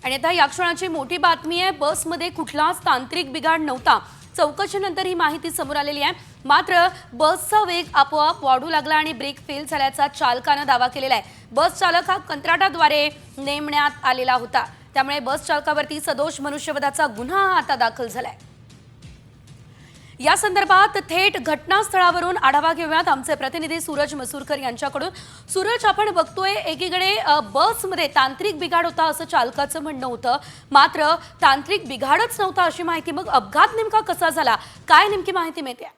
आणि आता या क्षणाची मोठी बातमी आहे, बसमध्ये कुठलाच तांत्रिक बिघाड नव्हता। चौकशीनंतर ही माहिती समोर आलेली आहे। मात्र बसचा वेग आपोआप वाढू लागला आणि ब्रेक फेल झाल्याचा चालकाने दावा केलेला आहे। बस चालक हा कंत्राटाद्वारे नेमण्यात आलेला होता, त्यामुळे बस चालकावरती सदोष मनुष्यवधाचा गुन्हा आता दाखल झालाय। या संदर्भात थेट घटनास्थळावरून आढावा घेऊयात आमचे प्रतिनिधी सूरज मसूरकर यांच्याकडून। सूरज, आपण बघतोय एकीकडे बसमध्ये तांत्रिक बिघाड होता असं चालकाचं म्हणणं होतं, मात्र तांत्रिक बिघाडच नव्हता अशी माहिती। मग अपघात नेमका कसा झाला, काय नेमकी माहिती मिळते?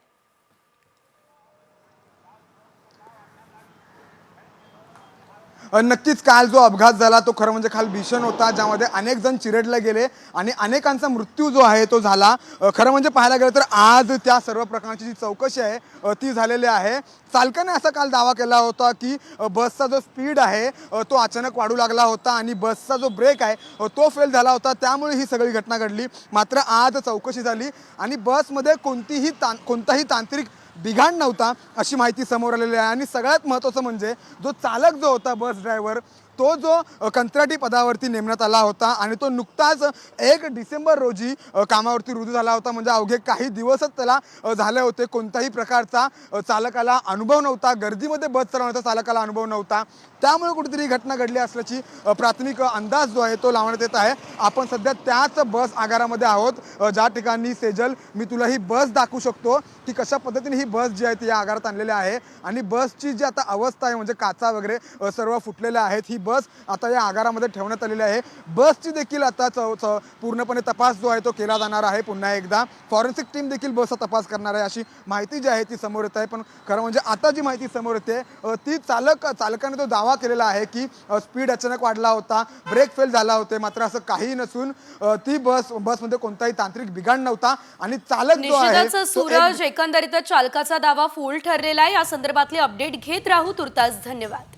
नक्कीच काल जो अपघात झाला तो खरं म्हणजे काल भीषण होता, ज्यामध्ये अनेक जण चिरडले गेले आणि अनेकांचा मृत्यू जो आहे तो झाला। खरं म्हणजे पाहायला गेलं तर आज त्या सर्व प्रकारची जी चौकशी आहे ती झालेली आहे। चालकाने असा काल दावा केला होता की बसचा जो स्पीड आहे तो अचानक वाढू लागला होता आणि बसचा जो ब्रेक आहे तो फेल झाला होता, त्यामुळे ही सगळी घटना घडली। मात्र आज चौकशी झाली आणि बसमध्ये कोणताही तांत्रिक बिघाड नव्हता अशी माहिती समोर आलेली आहे। आणि सगळ्यात महत्त्वाचं म्हणजे जो चालक जो होता, बस ड्रायव्हर, तो जो कंत्राटी पदावरती नेमण्यात आला होता आणि तो नुकताच 1 डिसेंबर रोजी कामावरती रुजू झाला होता। म्हणजे अवघे काही दिवसच त्याला झाले होते। कोणत्याही प्रकारचा चालकाला अनुभव नव्हता, गर्दीमध्ये बस चालवण्याचा चालकाला अनुभव नव्हता, त्यामुळे कुठेतरी घटना घडली असल्याची प्राथमिक अंदाज जो आहे तो लावण्यात येत आहे। आपण सध्या त्याच बस आगारामध्ये आहोत, ज्या ठिकाणी सेजल मी तुला ही बस दाखवू शकतो की कशा पद्धतीने ही बस जी आहे ती या आगारात आणलेली आहे। आणि बसची जी आता अवस्था आहे म्हणजे काचा वगैरे सर्व फुटलेल्या आहेत। ही बस आता या आगारामध्ये ठेवण्यात आलेली आहे। बसची देखील आता पूर्णपणे तपास जो आहे तो केला जाणार आहे। पुन्हा एकदा फॉरेन्सिक टीम देखील बसचा तपास करणार आहे अशी माहिती जी आहे ती समोर येत आहे। पण खरं म्हणजे आता जी माहिती समोर येते ती चालकाने तो दावा केलेला आहे की स्पीड अचानक वाढला होता, ब्रेक फेल झाला होते, मात्र असं काही नसून ती बसमध्ये कोणताही तांत्रिक बिघाड नव्हता आणि चालक जो आहे निश्चितच सूरज, एकंदरीत चालकाचा दावा फोल ठरलेला आहे। या संदर्भातले अपडेट घेत राहू। तुर्तास धन्यवाद।